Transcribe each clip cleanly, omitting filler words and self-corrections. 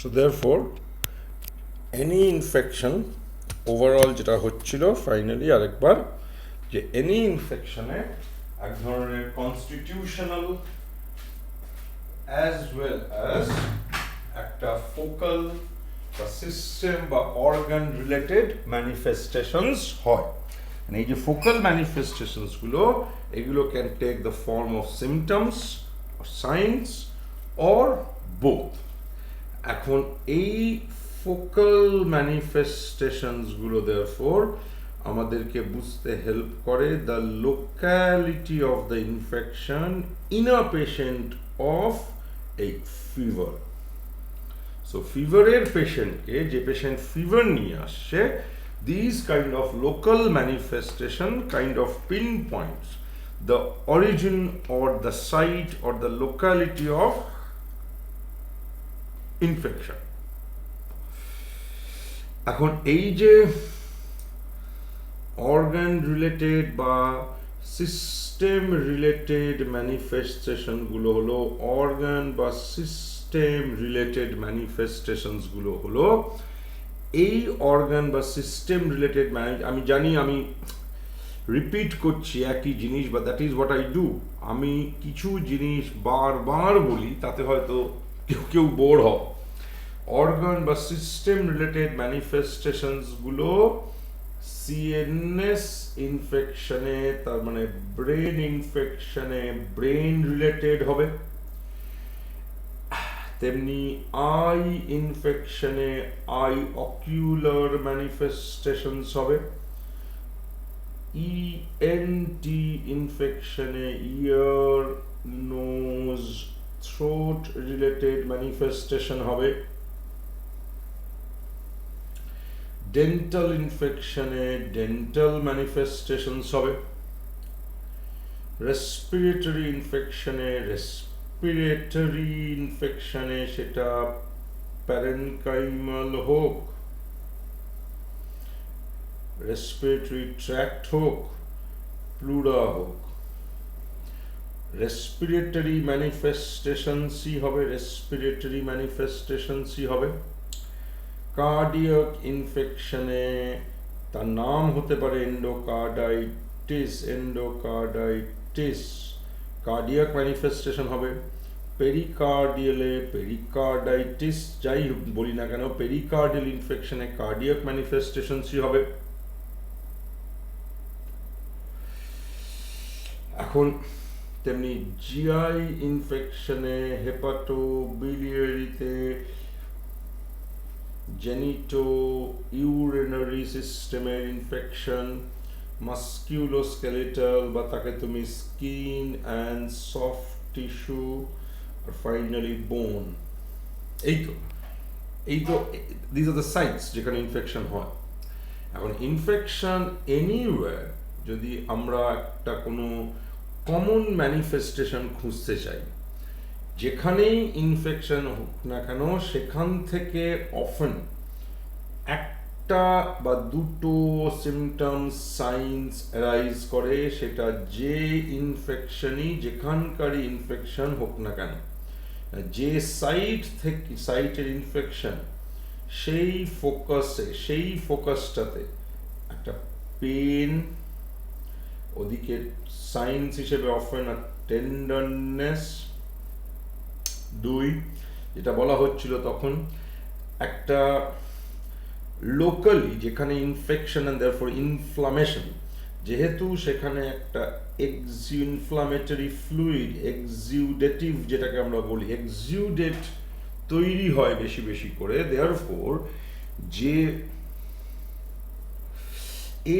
So therefore any infection overall যেটা হচ্ছিল finally আরেকবার যে any infection-এ এক ধরনের constitutional as well as একটা focal বা system বা organ related manifestations হয়। এই যে focal manifestations গুলো এগুলো can take the form of symptoms or signs or both। এখন এই ফোকাল ম্যানিফেস্টেশনস গুলো therefore আমাদেরকে বুঝতে হেল্প করে the locality of the infection in a patient of a fever. So ফিভারের পেশেন্টকে যে পেশেন্ট ফিভার নিয়ে আসছে these kind of local manifestation kind of pinpoints the origin or the site or the locality of infection. এখন এই যে organ related বা system related manifestation গুলো হলো অর্গান বা সিস্টেম রিলেটেড ম্যানিফেস্টেশনস গুলো হলো এই অর্গান বা সিস্টেম রিলেটেড আমি জানি আমি রিপিট করছি একই জিনিস বা that is what I do. আমি কিছু জিনিস বারবার বলি তাতে হয়তো কেউ বোর হয়। অর্গান বা সিস্টেম রিলেটেড ম্যানিফেস্টেশনস গুলো সিএনএস ইনফেকশনে তার মানে ব্রেন ইনফেকশনে ব্রেন রিলেটেড হবে, তেমনি আই ইনফেকশনে আই অকিউলার ম্যানিফেস্টেশনস হবে, ইএনটি ইনফেকশনে ইয়ার নোজ থ্রোট রিলেটেড ম্যানিফেস্টেশন হবে, ডেন্টাল ইনফেকশনে ডেন্টাল ম্যানিফেস্টেশনস হবে, রেসপিরেটরি ইনফেকশনে রেসপিরেটরি ইনফেকশনে সেটা প্যারেনকাইমাল হোক, রেসপিরেটরি ট্র্যাক্ট হোক, প্লুরা হোক, রেসপিরেটরি ম্যানিফেস্টেশনসই হবে, রেসপিরেটরি ম্যানিফেস্টেশনসই হবে। কার্ডিয়াক ইনফেকশনে তার নাম হতে পারে এন্ডোকার্ডাইটিস, এন্ডোকার্ডাইটিস কার্ডিয়াক ম্যানিফেস্টেশন হবে। পেরিকার্ডিয়ালে পেরিকার্ডাইটিস যাই বলি না কেন পেরিকার্ডিয়াল ইনফেকশনে কার্ডিয়াক ম্যানিফেস্টেশনসই হবে। এখন তেমনি জিআই ইনফেকশনে হেপাটো বিলিয়ারিতে জেনিটো ইউরিনারি সিস্টেমের ইনফেকশন, মাস্কিউলোস্কেলেটাল বা তাকে তুমি স্কিন অ্যান্ড সফট টিস্যু আর ফাইনালি বোন। এই তো দিস আর দ্য সাইটস যেখানে ইনফেকশন হয়। এখন ইনফেকশন এনিওয়্যার যদি আমরা একটা কোনো কমন ম্যানিফেস্টেশন খুঁজতে চাই, যেখানেই ইনফেকশন হোক না কেন সেখান থেকে অফেন একটা বা দুটো সিমটমস সাইন্স অ্যারাইজ করে, সেটা যে ইনফেকশনই যেখানকারই ইনফেকশন হোক না কেন, যে সাইট থেকে সাইটের ইনফেকশন সেই ফোকাসটাতে একটা পেন, ওদিকে সাইন্স হিসেবে অফেন টেন্ডারনেস, দুই যেটা বলা হচ্ছিল তখন একটা লোকালি যেখানে ইনফেকশন অ্যান্ড দেয়ারফর ইনফ্লামেশন, যেহেতু সেখানে একটা ইনফ্লামেটরি ফ্লুইড এক্সিউডেটিভ যেটাকে আমরা বলি এক্সিউডেট তৈরি হয় বেশি বেশি করে, দেয়ারফর যে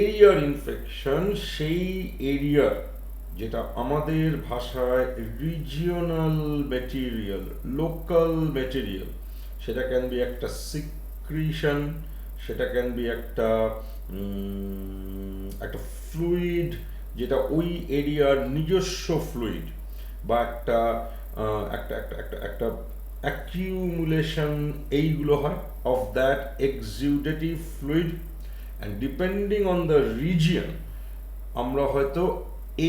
এরিয়ার ইনফেকশন সেই এরিয়ার যেটা আমাদের ভাষায় রিজিওনাল ম্যাটেরিয়াল লোকাল ম্যাটেরিয়াল, সেটা ক্যান বি একটা সিক্রিশন, সেটা ক্যান বি একটা ফ্লুইড যেটা ওই এরিয়ার নিজস্ব ফ্লুইড বা একটা অ্যাকিউমুলেশন, এইগুলো হয় of that exudative fluid. And depending on the region আমরা হয়তো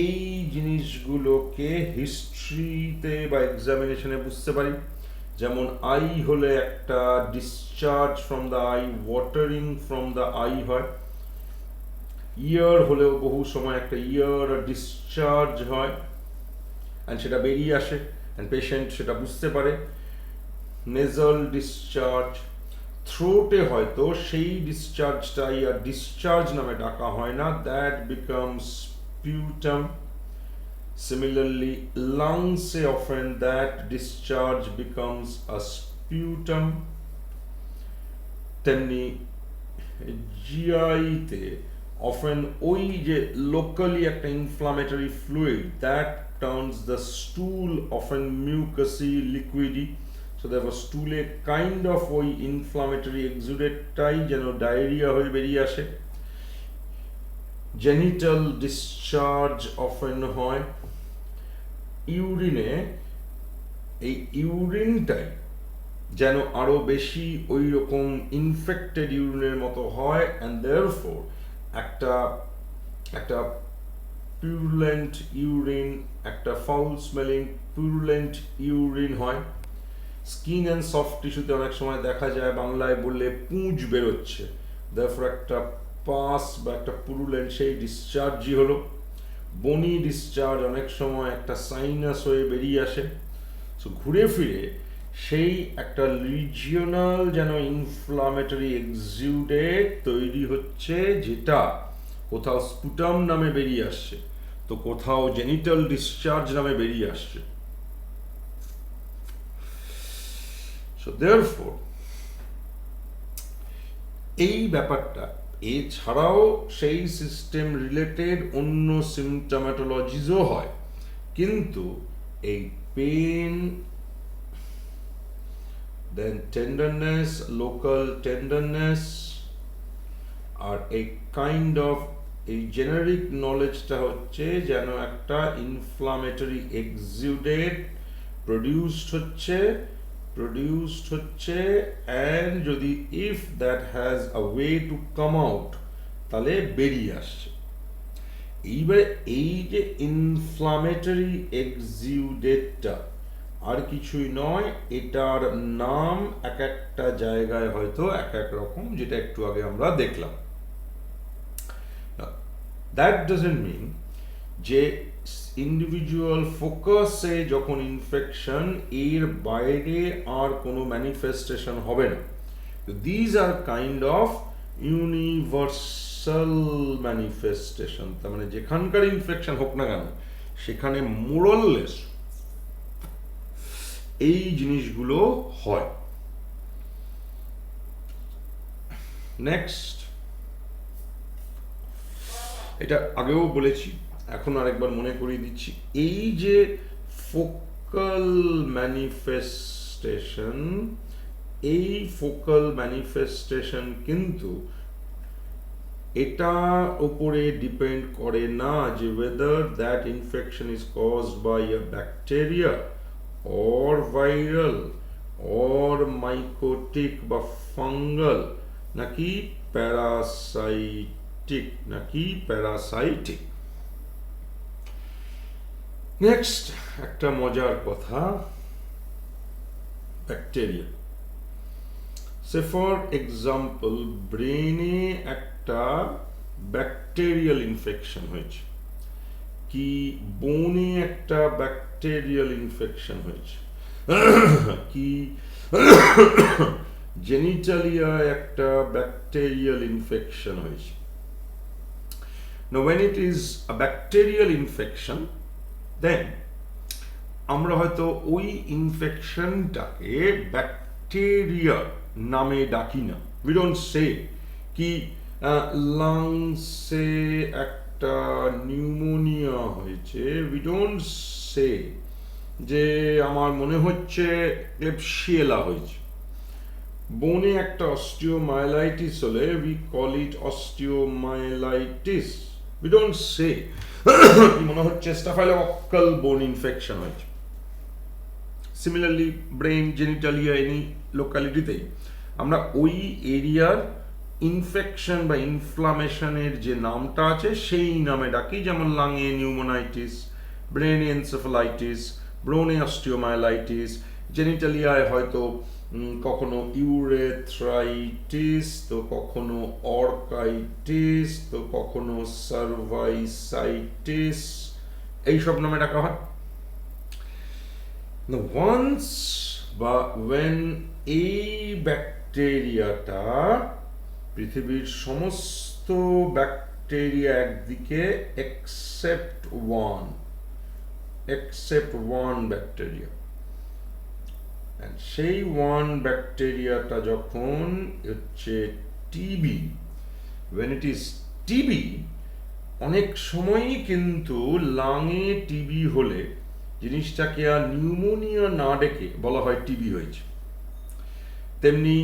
এই জিনিসগুলোকে হিস্ট্রিতে বা এক্সামিনেশনে বুঝতে পারি, যেমন আই হলে একটা discharge from the I, watering from the I হয়। ইয়ার হলেও বহু সময় একটা ইয়ার ডিসচার্জ হয় অ্যান্ড সেটা বেরিয়ে আসে অ্যান্ড পেশেন্ট সেটা বুঝতে পারে, নেজাল ডিসচার্জ। থ্রোটে হয়তো সেই ডিসচার্জটা ইয়ার ডিসচার্জ নামে ডাকা হয় না, that becomes sputum. Similarly, lungs often that discharge becomes a sputum. তেমনি জিআইতে often ওই যে locally একটা inflammatory fluid that turns the stool often mucousy liquidy. So therefore stool-এ kind of ওই inflammatory exudate-টাই যেন ডায়রিয়া হয়ে বেরিয়ে আসে। Genital discharge often হয়। ইউরিনে এই ইউরিনটাই যেন আরো বেশি ওই রকম ইনফেক্টেড ইউরিনের মতো হয় অ্যান্ড দেয়ারফোর একটা পিউরুলেন্ট ইউরিন, একটা ফাউল স্মেলিং পিউরুলেন্ট ইউরিন হয়। স্কিন অ্যান্ড সফট টিস্যুতে অনেক সময় দেখা যায় বাংলায় বললে পুঁজ বেরোচ্ছে, দেয়ারফোর একটা পাস বা একটা পুরুলেন্ট সেই ডিসচার্জই হলো। বনি ডিসচার্জ অনেক সময় একটা সাইনাস হয়ে বেরিয়ে আসে। সো ঘুরে ফিরে সেই একটা রিজিওনাল যেন ইনফ্লামেটরি এক্সিউডেট তৈরি হচ্ছে, যেটা কোথাও স্পুটাম নামে বেরিয়ে আসছে তো কোথাও জেনিটাল ডিসচার্জ নামে বেরিয়ে আসছে। সো দেয়ারফোর এই ব্যাপারটা এছাড়াও সেই সিস্টেম রিলেটেড অন্য সিমটমেটোলজিসও হয়, কিন্তু এই pain, then tenderness, local tenderness, আর এই কাইন্ড অফ এই জেনারিক নলেজটা হচ্ছে যেন একটা ইনফ্লামেটরি এক্সিউডেট প্রডিউসড হচ্ছে অ্যান্ড যদি if that has a way to come out তাহলে বেরিয়ে আসছে। এইবারে এই যে ইনফ্লামেটরি এক্সিউডেটটা আর কিছুই নয়, এটার নাম এক একটা জায়গায় হয়তো এক এক রকম, যেটা একটু আগে আমরা দেখলাম। দ্যাট ডাজন্ট মিন যে ইন্ডিভিজুয়াল ফোকাসে যখন ইনফেকশন এর বাইরে আর কোনো ম্যানিফেস্টেশন হবে না। These are kind of universal manifestation, তার মানে যেখানকার ইনফেকশন হোক না কেন সেখানে মোরাললেস এই জিনিসগুলো হয়। নেক্সট, এটা আগেও বলেছি, এখন আরেকবার মনে করিয়ে দিচ্ছি, এই যে ফোকাল ম্যানিফেস্টেশন, এই ফোকাল ম্যানিফেস্টেশন কিন্তু এটা উপরে ডিপেন্ড করে না যে whether that infection is caused by a bacteria or viral or mycotic বা fungal নাকি প্যারাসাইটিক। নেক্সট একটা মজার কথা, ব্যাকটেরিয়া। সে ফর এক্সাম্পল ব্রেনে একটা ব্যাকটেরিয়াল ইনফেকশন হয়েছে, কি বোনে একটা ব্যাকটেরিয়াল ইনফেকশন হয়েছে, কি জেনিটালিয়ায় একটা ব্যাকটেরিয়াল ইনফেকশন হয়েছে। Now when it is a bacterial infection, then আমরা হয়তো ওই ইনফেকশনটাকে ব্যাকটেরিয়া নামে ডাকি না। We don't say কি লাংসে একটা নিউমোনিয়া হয়েছে, we don't say যে আমার মনে হচ্ছে ক্লেপশিয়েলা হয়েছে। বোনে একটা অস্টিওমাইলাইটিস হলে we call it osteomyelitis. We don't say মনে হচ্ছে স্টাফাইলোকক্কাল বোন ইনফেকশন হয়েছে। সিমিলারলি ব্রেন, জেনিটালিয়া, এনি লোকালিটিতেই আমরা ওই এরিয়ার ইনফেকশন বা ইনফ্লামেশনের যে নামটা আছে সেই নামে ডাকি, যেমন লাংয়ে নিউমোনাইটিস, ব্রেনে এনসেফালাইটিস, ব্রোনে অস্টিওমাইলাইটিস, জেনিটালিয়ায় হয়তো কখনো ইউরেথ্রাইটিস, তো কখনো অর্কাইটিস, তো কখনো সার্ভাইসাইটিস, এইসব নামে ডাকা হয়। ওয়ান্স বা ওয়েন এই ব্যাকটেরিয়াটা পৃথিবীর সমস্ত ব্যাকটেরিয়া একদিকে এক্সেপ্ট ওয়ান ব্যাকটেরিয়া, সেই ওয়ান ব্যাকটেরিয়াটা যখন হচ্ছে TB, when it is TB, অনেক সময়ই কিন্তু লাঙে টিবি হলে জিনিসটাকে আর নিউমোনিয়া না ডেকে বলা হয় টিবি হয়েছে। তেমনি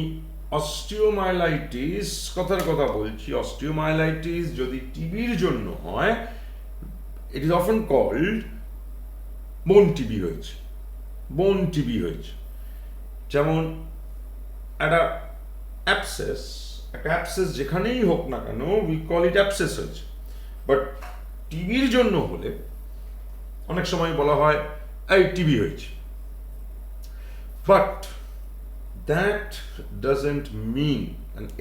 অস্টিওমাইলাইটিস, কথার কথা বলছি, অস্টিওমাইলাইটিস যদি টিবির জন্য হয়, ইট ইজ অফেন কল্ড বোন টিবি হয়েছে। যেমন একটা অ্যাপসেস যেখানেই হোক না কেন, উই কল ইট অ্যাপসেস হয়েছে। বাট টিবির জন্য হলে অনেক সময় বলা হয় এই টিবি হয়েছে। বাট দ্যাট ডাজন্ট মিন,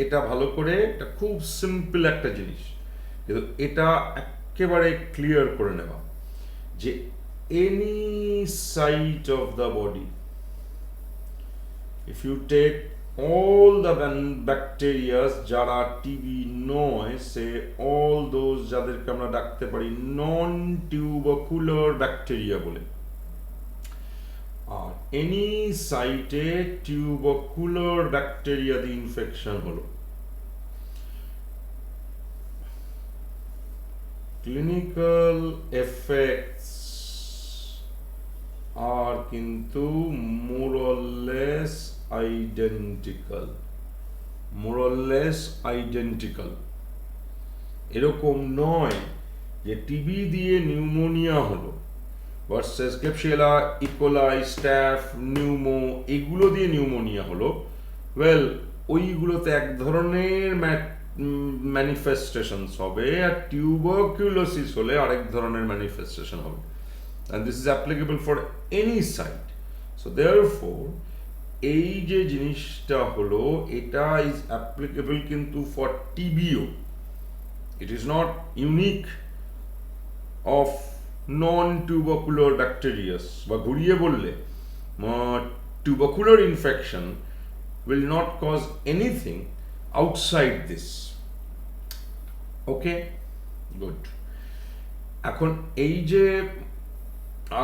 এটা ভালো করে, এটা খুব সিম্পল একটা জিনিস, কিন্তু এটা একেবারে ক্লিয়ার করে নেওয়া যে any site of the body, if you take all the bacteria যারা টিবি নয়, সে all those যাদেরকে আমরা ডাকতে পারি নন টিউবাকুলার ব্যাকটেরিয়া বলে, আর এনি সাইটে টিউবাকুলার ব্যাকটেরিয়া দিয়ে ইনফেকশন হলো, ক্লিনিক্যাল এফেক্টস আর কিন্তু more or less identical। এরকম নয় যে টিবি দিয়ে নিউমোনিয়া হলো ভার্সেস ক্লেপশিয়েলা, ইকোলাই, স্ট্যাফ, নিউমো, এগুলো দিয়ে নিউমোনিয়া হলো। ওয়েল, ওইগুলোতে এক ধরনের ম্যানিফেস্টেশনস হবে, আর টিউবারকুলোসিস হলে আরেক ধরনের ম্যানিফেস্টেশন হবে। And this is applicable for any site. So therefore, এই যে জিনিসটা হলো, এটা is applicable কিন্তু for TBO. It is not unique of non-tubercular bacteria, বা ঘুরিয়ে বললে tubercular infection will not cause anything outside this. Okay, good. এখন এই যে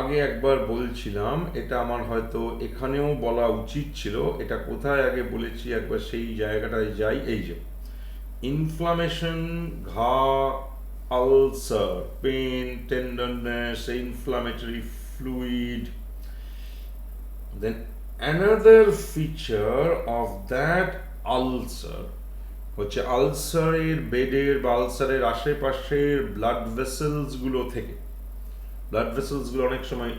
আগে একবার বলছিলাম, এটা আমার হয়তো এখানেও বলা উচিত ছিল, এটা কোথায় আগে বলেছি একবার সেই জায়গাটায় যাই। এই যে ইনফ্লামেশন, ঘা, ulcer, pain, tenderness, inflammatory fluid, then another feature of that ulcer হচ্ছে আলসারের বেডের বা আলসারের আশেপাশের ব্লাড ভেসেলসগুলো থেকে, ব্লাড ভেসেলসগুলো অনেক সময়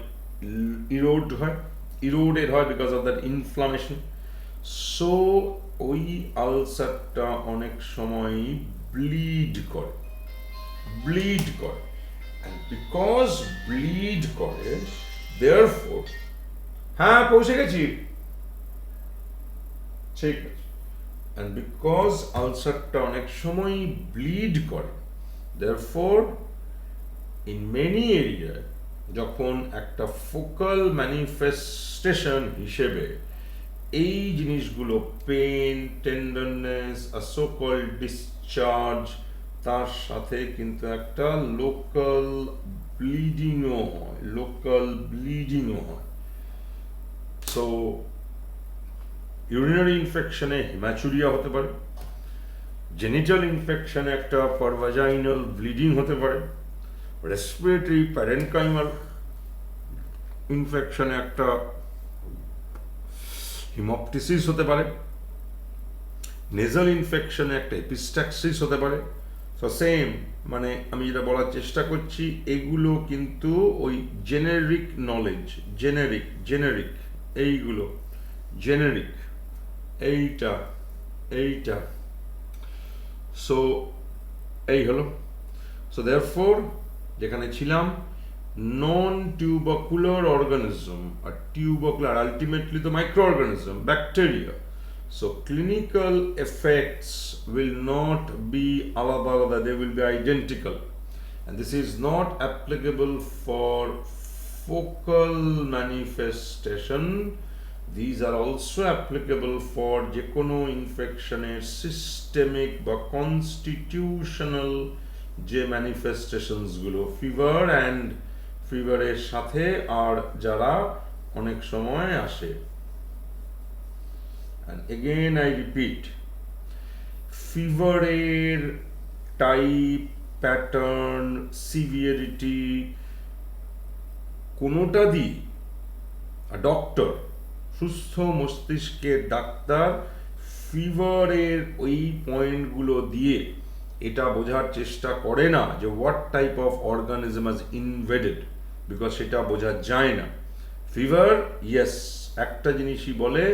ইরোডেড হয় because of that inflammation. So ওই আলসারটা অনেক সময় ব্লিড করে, and because bleed করে, therefore, হ্যাঁ পৌঁছে গেছি, ঠিক আছে, and because আলসারটা অনেক সময় ব্লিড করে, therefore in many area যখন একটা ফোকাল ম্যানিফেস্টেশন হিসেবে এই জিনিসগুলো pain, tenderness, so called discharge, তার সাথে কিন্তু একটা লোকাল ব্লিডিংও হয়। সো ইউরিনারি ইনফেকশনে হিম্যাচুরিয়া হতে পারে, জেনিটাল ইনফেকশনে একটা পারভাজাইনাল ব্লিডিং হতে পারে, রেসপিরেটরি প্যারেনকাইমাল ইনফেকশনে একটা হিমোপটিসিস হতে পারে, নেজাল ইনফেকশনে একটা এপিস্ট্যাক্সিস হতে পারে। সো সেম, মানে আমি যেটা বলার চেষ্টা করছি, এগুলো কিন্তু ওই জেনেরিক নলেজ, জেনেরিক এইগুলো জেনেরিক, এইটা সো এই হলো। সো দেয়ারফোর যেখানে ছিলাম, non-tubercular organism, a tubercular, ultimately the microorganism, bacteria. So clinical effects will not be alada, they will be identical. And this is not applicable for focal manifestation. These are also applicable for যে কোনো ইনফেকশনের systemic বা constitutional যে manifestations গুলো, fever and ফিভারের সাথে আর যারা অনেক সময় আসে। And again I repeat, ফিভারের টাইপ, প্যাটার্ন, সিভিয়ারিটি কোনোটা দিয়ে ডক্টর, সুস্থ মস্তিষ্কের ডাক্তার ফিভারের ওই পয়েন্টগুলো দিয়ে এটা বোঝার চেষ্টা করে না যে what type of organism has invaded, because সেটা বোঝা যায় না। ফিভার, ইয়েস, একটা জিনিসই বলে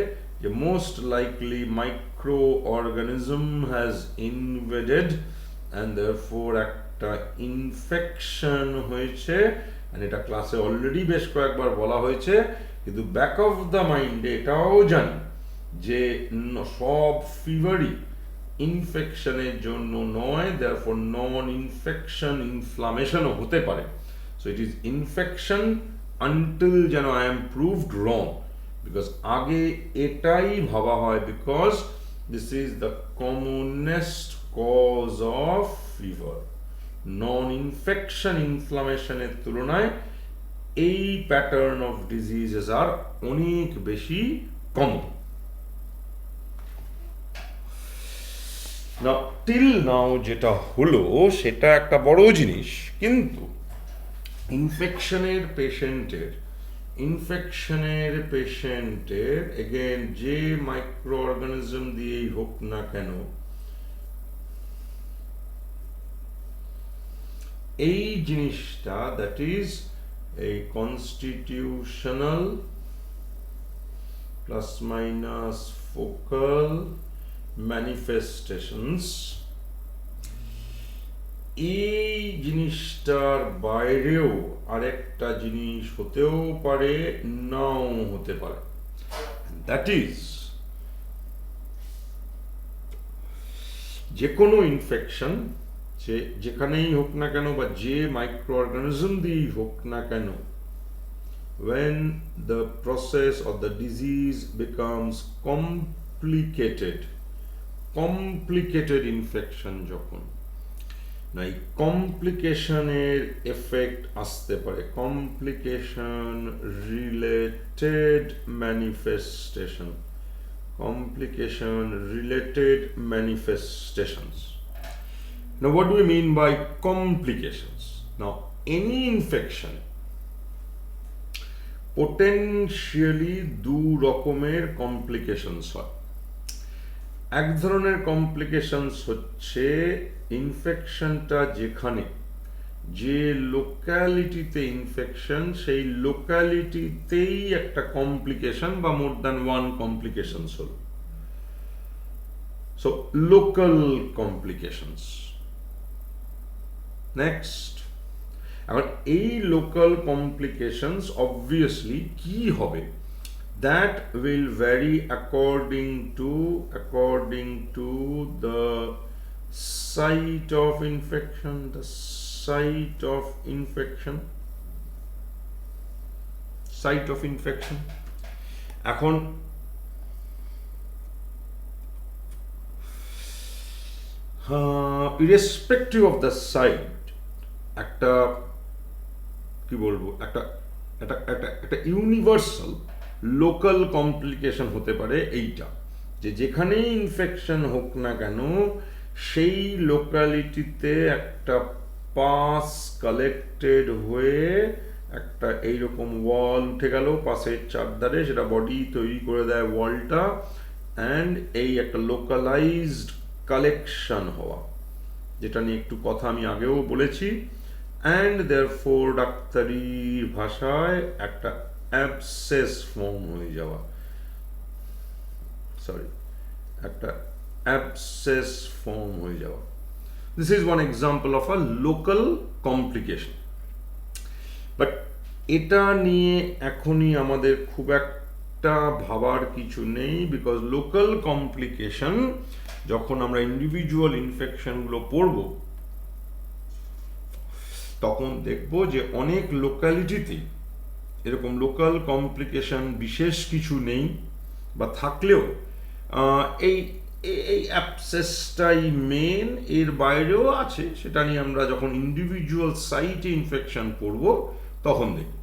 যে most likely micro organism has invaded and therefore একটা ইনফেকশন হয়েছে। এটা ক্লাসে অলরেডি বেশ কয়েকবার বলা হয়েছে, কিন্তু ব্যাক অফ দ্য মাইন্ডে এটাও জানি যে সব ফিভারই ইনফেকশনের জন্য নয়, দেয়ারফর নন ইনফেকশন ইনফ্লামেশনও হতে পারে। So it is infection until যেন I am proved wrong, because আগে এটাই ভাবা হয়, because this is the commonest cause of fever. Non infection ইনফ্লামেশনের তুলনায় এই প্যাটার্ন অফ ডিজিজেস আর অনেক বেশি কমন। না টিল নাও যেটা হলো সেটা একটা বড় জিনিস, কিন্তু ইনফেকশনের পেশেন্টের এগেন যে মাইক্রো অর্গানিজম দিয়েই হোক না কেন, এই জিনিসটা দ্যাট ইজ এই constitutional plus minus focal manifestations, এই জিনিসটার বাইরেও আরেকটা জিনিস হতেও পারে, নাও হতে পারে। দ্যাট ইজ যে কোনো ইনফেকশন, যেখানেই হোক না কেন বা যে মাইক্রো অর্গানিজম দিয়েই হোক না কেন, when the process of the disease becomes complicated infection, যখন না এই কমপ্লিকেশনের এফেক্ট আসতে পারে, complication related manifestations. Now what do we mean by complications? Now any infection potentially দু রকমের কমপ্লিকেশনস হয়। এক ধরনের কমপ্লিকেশনস হচ্ছে ইনফেকশনটা যেখানে যে লোকালিটিতে ইনফেকশন, সেই লোকালিটিতেই একটা কমপ্লিকেশন বা মোর দ্যান ওয়ান কমপ্লিকেশনস হলো। So local complications. নেক্সট, এখন এই লোকাল কমপ্লিকেশনস অবভিয়াসলি কি হবে, that will vary according to the site of infection, এখন irrespective of the site, একটা কি বলবো, একটা ইউনিভার্সাল লোকাল কমপ্লিকেশন হতে পারে এইটা, যে যেখানেই ইনফেকশন হোক না কেন সেই লোকালিটিতে একটা পাস কালেক্টেড হয়ে একটা এইরকম ওয়াল উঠে গেল পাশের চারধারে, সেটা বডি তৈরি করে দেয় ওয়ালটা, অ্যান্ড এই একটা লোকালাইজড কালেকশন হওয়া, যেটা নিয়ে একটু কথা আমি আগেও বলেছি। অ্যান্ড দেয়ারফোর ডাক্তারি ভাষায় একটা অ্যাবসেস ফর্ম হয়ে যাওয়া, This is one example of a local complication. But এটা নিয়ে এখনই আমাদের খুব একটা ভাবার কিছু নেই, বিকজ লোকাল কমপ্লিকেশন যখন আমরা ইন্ডিভিজুয়াল ইনফেকশনগুলো পড়ব তখন দেখব যে অনেক লোকালিটিতে এরকম লোকাল কমপ্লিকেশন বিশেষ কিছু নেই, বা থাকলেও এই এই অ্যাবসেসটাই মেন, এর বাইরেও আছে, সেটা নিয়ে আমরা যখন ইন্ডিভিজুয়াল সাইটে ইনফেকশন পড়ব তখন দেখব।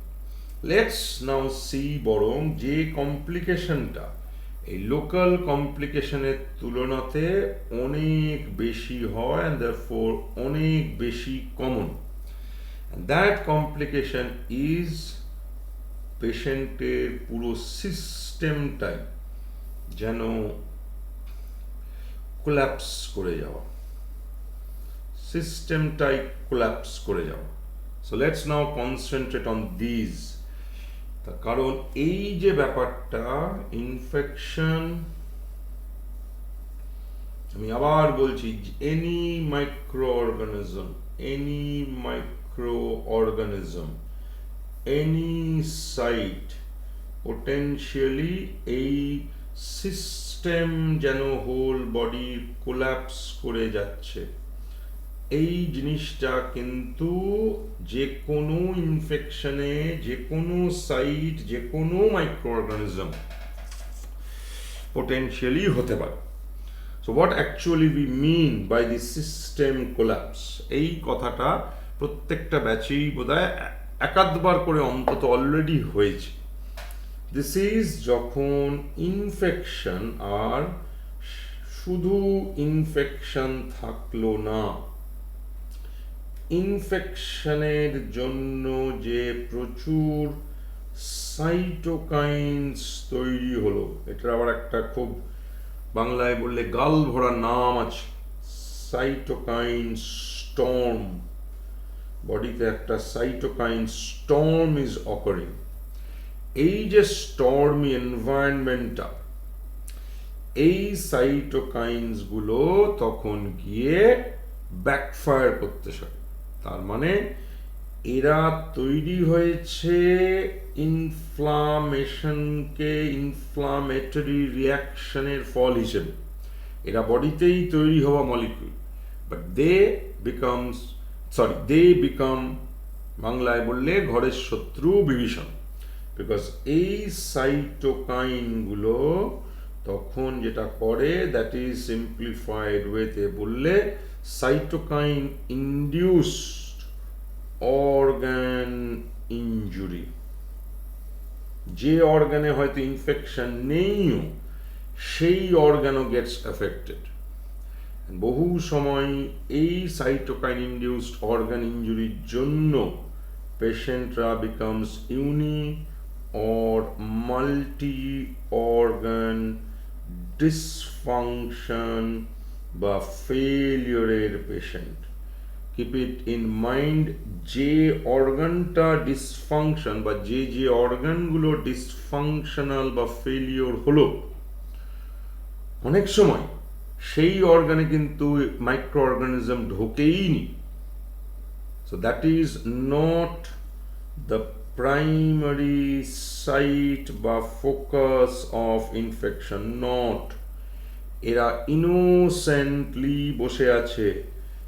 লেটস নাও সি বরং যে কমপ্লিকেশনটা এই লোকাল কমপ্লিকেশনের তুলনাতে অনেক বেশি হয় অ্যান্ড দেয়ারফর অনেক বেশি কমন, দ্যাট কমপ্লিকেশন ইজ পেশেন্টের পুরো সিস্টেমটাই যেন কোল্যাপস করে যাওয়া, সিস্টেমটাই কোল্যাপস করে যাওয়া। So let's now concentrate on this. তার কারণ এই যে ব্যাপারটা ইনফেকশন, আমি আবার বলছি, any microorganism any site potentially এই সিস্টেম যেন হোল বডি কোল্যাপস করে যাচ্ছে, এই জিনিসটা কিন্তু যে কোনো ইনফেকশনে, যে কোনো সাইট, যে কোনো মাইক্রো অর্গানিজম potentially হতে পারে। So what actually we mean by the system collapse, এই কথাটা প্রত্যেকটা ব্যাচেই বোধহয় একাধবার করে অন্তত অলরেডি হয়েছে। দিস ইজ যখন ইনফেকশন আর শুধু ইনফেকশন থাকলো না, ইনফেকশনের জন্য যে প্রচুর সাইটোকাইনস তৈরি হলো, এটার আবার একটা খুব বাংলায় বললে গাল ভরা নাম আছে, সাইটোকাইন স্টর্ম। বডিতে একটা সাইটোকাইন স্টর্ম ইজ অকারিং। এই যে স্টর্মি এনভায়রনমেন্টটা, এই সাইটোকাইনস গুলো তখন গিয়ে ব্যাকফায়ার করতে থাকে। তার মানে এরা তৈরি হয়েছে ইনফ্লামেশনকে, ইনফ্লামেটরি রিয়াকশনের ফল হিসেবে। এরা বডিতেই তৈরি হওয়া মলিকিউল, বাট দে বিকাম বাংলায় বললে ঘরের শত্রু বিভীষণ, বিকজ এই সাইটোকাইনগুলো তখন যেটা করে, দ্যাট ইজ সিম্পলিফাইড ওয়েতে বললে সাইটোকাইন ইনডিউসড অর্গান ইনজুরি। যে অর্গানে হয়তো ইনফেকশন নেইও, সেই অর্গানও গেটস এফেক্টেড। বহু সময় এই সাইটোকাইন ইনডিউসড অর্গান ইনজুরির জন্য পেশেন্টরা becomes uni or multi-organ dysfunction বা ফেলিওরের patient. Keep it in mind, যে অর্গানটা ডিসফাংশন বা যে অর্গানগুলো ডিসফাংশনাল বা ফেলিওর হলো, অনেক সময় সেই অর্গানে কিন্তু মাইক্রো অর্গানিজম ঢোকেই নি। So that is not the primary site বা ফোকাস অফ ইনফেকশন, নট। এরা ইনোসেন্টলি বসে আছে,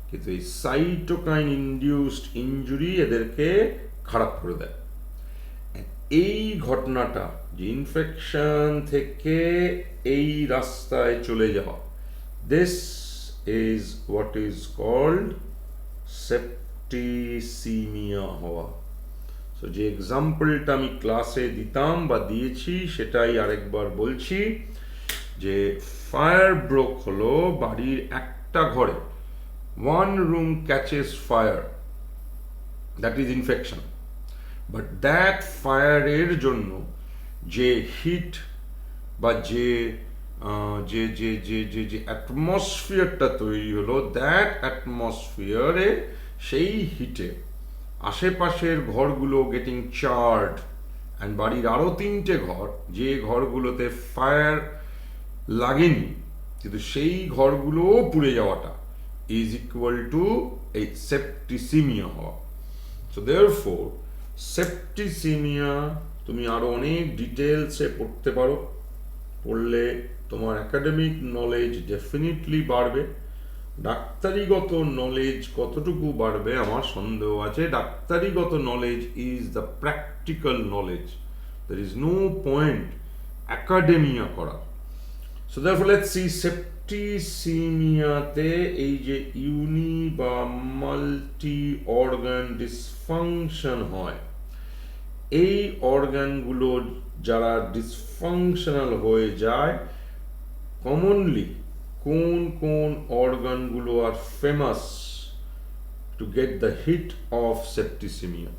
কিন্তু এই সাইটোকাইন ইনডিউসড ইনজুরি এদেরকে খারাপ করে দেয়। এই ঘটনাটা যে ইনফেকশন থেকে এই রাস্তায় চলে যাওয়া, this is what is called septicaemia হওয়া। সো যে এক্সাম্পলটা আমি ক্লাসে দিতাম বা দিয়েছি সেটাই আরেকবার বলছি, যে ফায়ার ব্রোক হলো বাড়ির একটা ঘরে, one room catches fire, that is infection. But that ফায়ারের জন্য যে হিট বা যে অ্যাটমসফিয়ারটা তৈরি হলো, দ্যাট অ্যাটমসফিয়ারে সেই হিটে আশেপাশের ঘরগুলো গেটিং চার্ড, অ্যান্ড বাড়ির আরও 3টে ঘর, যে ঘরগুলোতে ফায়ার লাগেনি কিন্তু সেই ঘরগুলোও পুড়ে যাওয়াটা ইজ ইকুয়াল টু এই সেপ্টিসিমিয়া হওয়া। সো দেয়ারফোর সেপ্টিসিমিয়া তুমি আরো অনেক ডিটেলসে পড়তে পারো, পড়লে তোমার একাডেমিক নলেজ ডেফিনেটলি বাড়বে। ডাক্তারিগত নলেজ কতটুকু বাড়বে আমার সন্দেহ আছে। ডাক্তারিগত knowledge is the practical knowledge, there is no point academia করা। সো therefore let's see সেপ্টিসিমিয়াতে এই যে ইউনি বা মাল্টি অর্গান ডিসফাংশন হয়, এই অর্গানগুলো যারা ডিসফাংশনাল হয়ে যায়, কমনলি কোন কোন অর্গানগুলো are famous to get the hit of septicemia?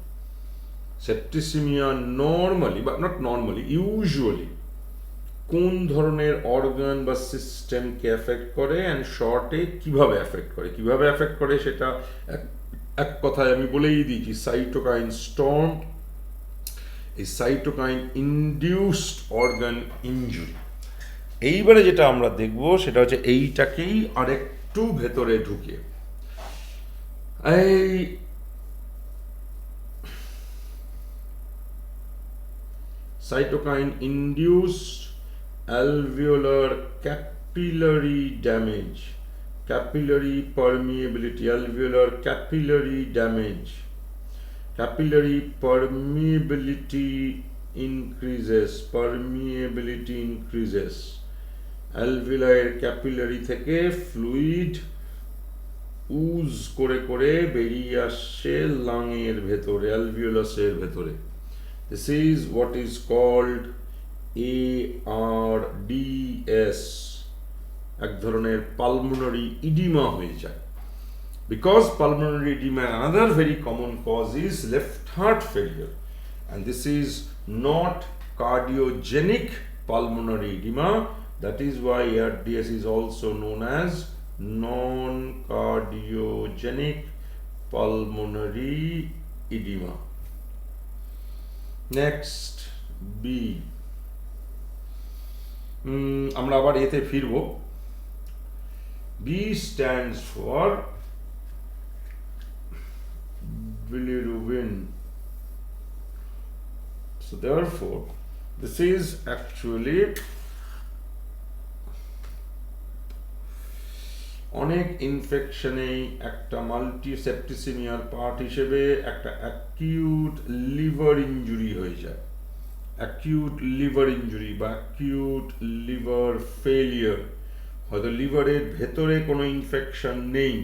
Septicemia normally বা নট নর্মালি, ইউজুয়ালি কোন ধরনের অর্গান বা সিস্টেমকে এফেক্ট করে অ্যান্ড শর্টে কিভাবে এফেক্ট করে? কিভাবে এফেক্ট করে সেটা এক কথায় আমি বলেই দিয়েছি, সাইটোকাইন স্টর্ম, এই সাইটোকাইন ইনডিউসড অর্গান ইনজুরি। এইবারে যেটা আমরা দেখব সেটা হচ্ছে এইটাকেই আর একটু ভেতরে ঢুকে, এই cytokine induced alveolar capillary damage, capillary permeability, alveolar capillary damage, capillary permeability increases, permeability increases, alveolar capillary থেকে ফ্লুইড উজ করে করে বেরিয়ে আসছে লাংয়ের ভেতরে, অ্যালভিওলাসের ভেতরে। This is what is called ARDS, এক ধরনের পালমোনারি ইডিমা হয়ে যায়। Because pulmonary edema, another very common cause is left heart failure, and this is not cardiogenic pulmonary edema. That is why ARDS is also known as non-cardiogenic pulmonary edema. Next, B. আমরা আবার এতে ফিরবো। B stands for bilirubin. So therefore, this is actually অনেক ইনফেকশনেই একটা multi সেপ্টিসিমিয়ার part হিসেবে একটা acute liver injury হয়ে যায়। অ্যাকিউট লিভার ইনজুরি বা অ্যাকিউট লিভার ফেলিয়ার, হয়তো লিভারের ভেতরে কোনো ইনফেকশন নেই,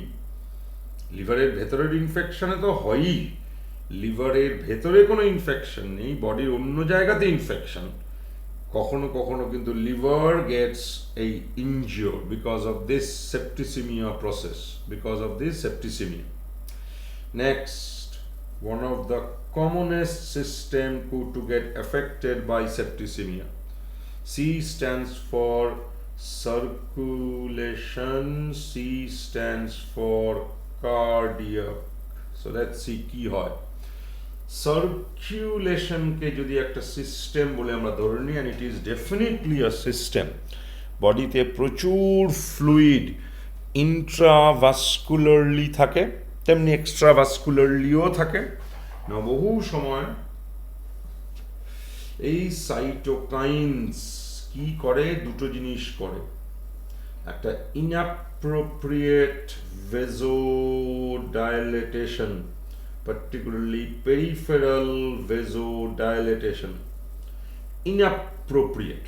লিভারের ভেতরের ইনফেকশনে তো হয়ই, লিভারের ভেতরে কোনো ইনফেকশন নেই, বডির অন্য জায়গাতে ইনফেকশন, কখনো কখনো কিন্তু লিভার গেটস এই injure because of this septicaemia process, because of this septicaemia. Next, one of the commonest system to get affected by septicemia. C stands for circulation, C stands for cardiac. So let's see কি হয়। সার্কুলেশনকে যদি একটা system বলে আমরা ধরে নিই, and it is definitely a system, বডিতে প্রচুর ফ্লুইড ইন্ট্রাভাস্কুলারলি থাকে, তেমনি এক্সট্রাভাস্কুলারলিও থাকে না। বহু সময় এই সাইটোকাইনস কি করে? দুটো জিনিস করে। একটা inappropriate vasodilatation, particularly peripheral vasodilatation, inappropriate.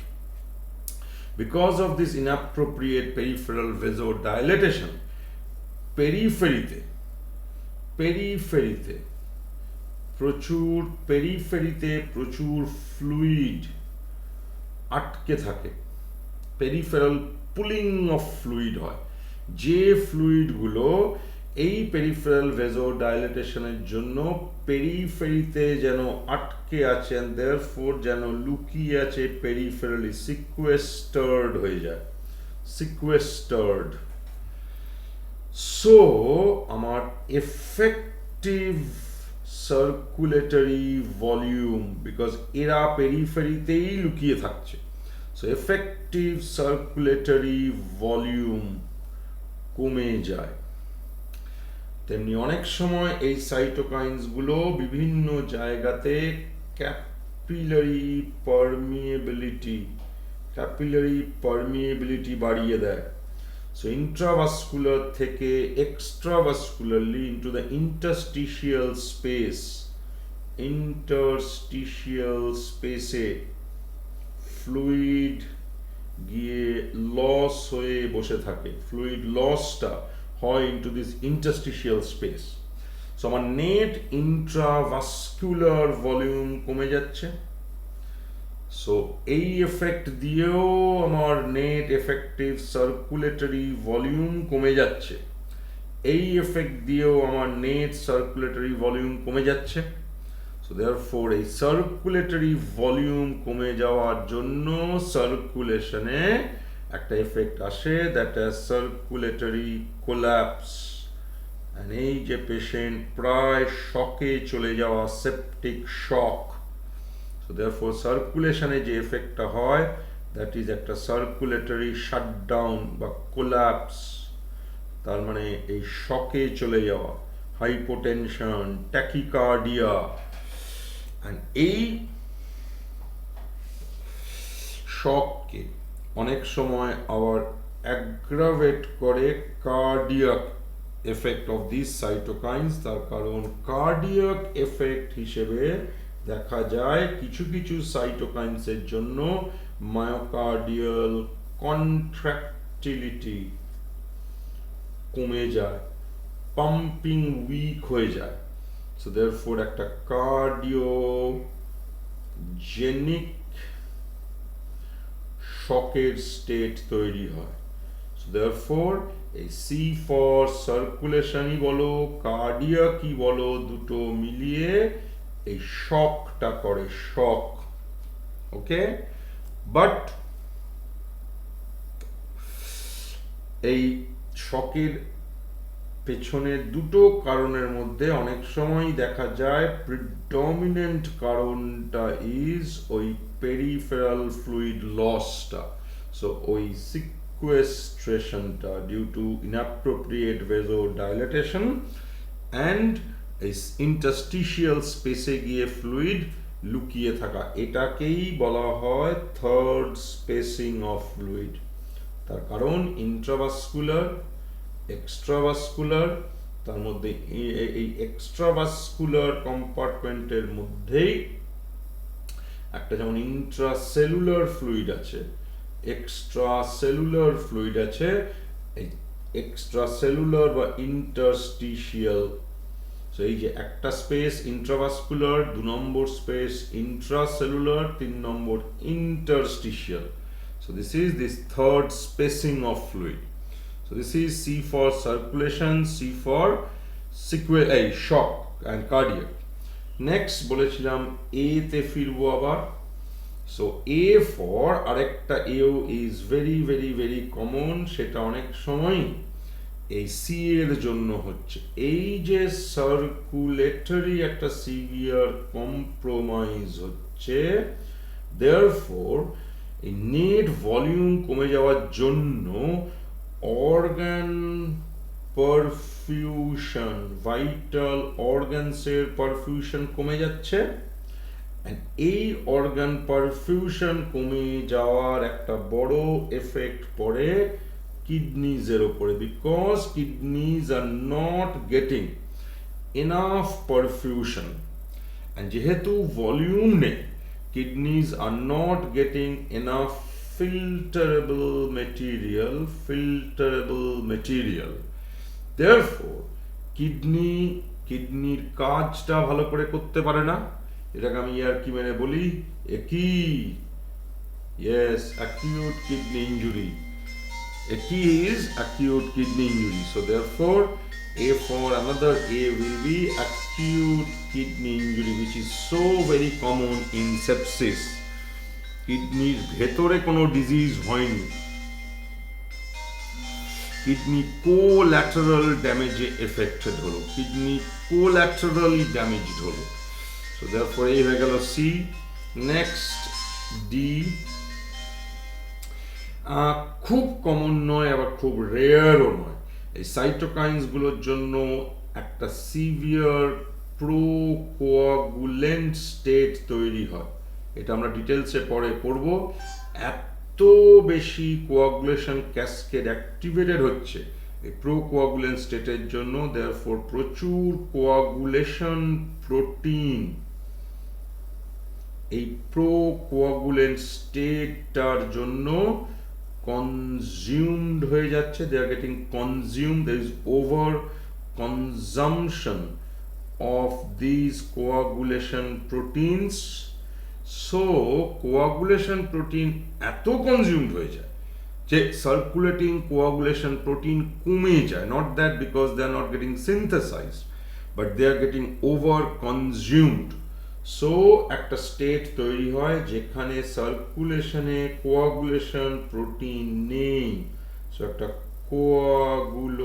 Because of this inappropriate peripheral vasodilatation, peripheryতে প্রচুর ফ্লুইড আটকে থাকে, পেরিফেরাল পুলিং অফ ফ্লুইড হয়। যে ফ্লুইডগুলো এই পেরিফেরাল ভেজোডাইলেটেশনের জন্য পেরিফেরিতে যেন আটকে আছে, and therefore যেন লুকিয়ে আছে, পেরিফেরালি সিকুয়েস্টার্ড হয়ে যায়, সিকুয়েস্টার্ড। সো আমার এফেক্টিভ সার্কুলেটরি ভলিউম, বিকজ এরা পেরিফেরিতেই লুকিয়ে থাকছে, সো এফেক্টিভ সার্কুলেটরি ভলিউম কমে যায়। তেমনি অনেক সময় এই সাইটোকাইনস গুলো বিভিন্ন জায়গাতে ক্যাপিলারি পারমিয়েবিলিটি বাড়িয়ে দেয়। So intravascular থেকে extravascularly into the interstitial space fluid গিয়ে লস হয়ে বসে থাকে, ফ্লুইড লসটা হয় into this interstitial space. So আমার নেট ইন্ট্রাভাস্কুলার ভলিউম কমে যাচ্ছে। সো এই এফেক্ট দিয়েও আমার নেট এফেক্টিভ সার্কুলেটরি ভলিউম কমে যাচ্ছে, এই এফেক্ট দিয়েও আমার নেট সার্কুলেটরি ভলিউম কমে যাচ্ছে। সো দেয়ারফোর এই সার্কুলেটরি ভলিউম কমে যাওয়ার জন্য সার্কুলেশনে একটা এফেক্ট আসে, that is circulatory collapse. And এই যে পেশেন্ট প্রায় শকে চলে যাওয়া, সেপটিক শক। সো দেয়ারফোর সার্কুলেশনে যে এফেক্টটা হয় দ্যাট ইজ একটা সার্কুলেটরি শাটডাউন বা কোল্যাপস। তার মানে এই শকে চলে যাওয়া, হাইপোটেনশন, ট্যাকিকার্ডিয়া। and এই শককে অনেক সময় আবার অ্যাগ্রাভেট করে cardiac effect of this cytokines. তার কারণ কার্ডিয়াক এফেক্ট হিসেবে দেখা যায় কিছু কিছু সাইটোকাইনসের জন্য মায়োকার্ডিয়াল কন্ট্রাক্টিলিটি কমে যায়, পাম্পিং উইক হয়ে যায়। So therefore একটা কার্ডিওজেনিক শকের স্টেট তৈরি হয়। So therefore এই সি ফর সার্কুলেশনই বলো, কার্ডিয়াকই বলো, দুটো মিলিয়ে এই শকটা করে, শক। ওকে, বাট এই শকের পেছনে দুটো কারণের মধ্যে অনেক সময় দেখা যায় প্রিডমিনেন্ট কারণটা ইজ ওই পেরিফেরাল ফ্লুইড লসটা। সো ওই সিকুয়েস্ট্রেশনটা ডিউ টু ইনঅ্যাপ্রোপ্রিয়েট ভেসোডাইলেটেশন অ্যান্ড এই ইন্টারস্টিশিয়াল স্পেসে গিয়ে ফ্লুইড লুকিয়ে থাকা, এটাকেই বলা হয় থার্ড স্পেসিং অফ ফ্লুইড। তার কারণ ইন্ট্রাভাস্কুলার, এক্সট্রাভাস্কুলার, তার মধ্যে এই এক্সট্রাভাস্কুলার কম্পার্টমেন্টের মধ্যেই একটা যেমন ইন্ট্রাসেলুলার ফ্লুইড আছে, এক্সট্রাসেলুলার ফ্লুইড আছে, এই এক্সট্রাসেলুলার বা ইন্টারস্টিশিয়াল। সো এই যে একটা space intravascular, 2 number space intracellular, 3 number interstitial. So this is this third spacing of fluid. So this is C for circulation, C for shock and cardiac. Next বলেছিলাম A তে ফিরবো আবার। So A for আরেকটা AO is very very very common, সেটা অনেক সময় এই C এর জন্য হচ্ছে। এই যে সার্কুলেটরি একটা সিভিয়ার কম্প্রোমাইজ হচ্ছে, therefore এই নেট ভলিউম কমে যাওয়ার জন্য অর্গান পারফিউশন, ভাইটাল অর্গানসের পারফিউশন কমে যাচ্ছে। এই অর্গান পারফিউশন কমে যাওয়ার একটা বড় এফেক্ট পড়ে কিডনিজের উপরে, because kidneys R not getting enough perfusion. যেহেতু ভলিউম নেই, kidneys are not getting enough filterable material. Therefore কিডনির কাজটা ভালো করে করতে পারে না। এটাকে আমি আর কি মানে বলি, একই acute kidney injury. Akey is acute kidney injury. So therefore A for another A will be acute kidney injury, which is so very common in sepsis. কিডনির ভেতরে কোনো ডিজিজ হয়নি, কিডনি কোল্যাটারাল ড্যামেজে এফেক্টেড হলো, কিডনি কোল্যাটারালি ড্যামেজড হলো। So therefore এই হয়ে গেল C. Next D, খুব কমন নয় আবার খুব রেয়ারও নয়। এই সাইটোকাইনস গুলোর জন্য একটা সিভিয়ার প্রোকোয়াগুলেন্ট স্টেট তৈরি হয়। এটা আমরা ডিটেলসে পরে পড়ব। এত বেশি কোয়াগুলেশন ক্যাসকেড অ্যাক্টিভেটেড হচ্ছে এই প্রোকোয়াগুলেন্ট স্টেটের জন্য, দেয়ারফর প্রচুর কোয়াগুলেশন প্রোটিন এই প্রোকোয়াগুলেন্ট স্টেটটার জন্য কনজিউমড হয়ে যাচ্ছে, they are getting consumed, there is over consumption of these coagulation proteins. So coagulation protein এত কনজিউমড হয়ে যায় যে সার্কুলেটিং কোয়াগুলেশন প্রোটিন কমে যায়, not that because they are not getting synthesised, but they are getting over consumed. So একটা state তৈরি হয় যেখানে সার্কুলেশনে কোয়াগুলেশন প্রোটিন নেই, সো একটা কোয়াগুলোপ্যাথি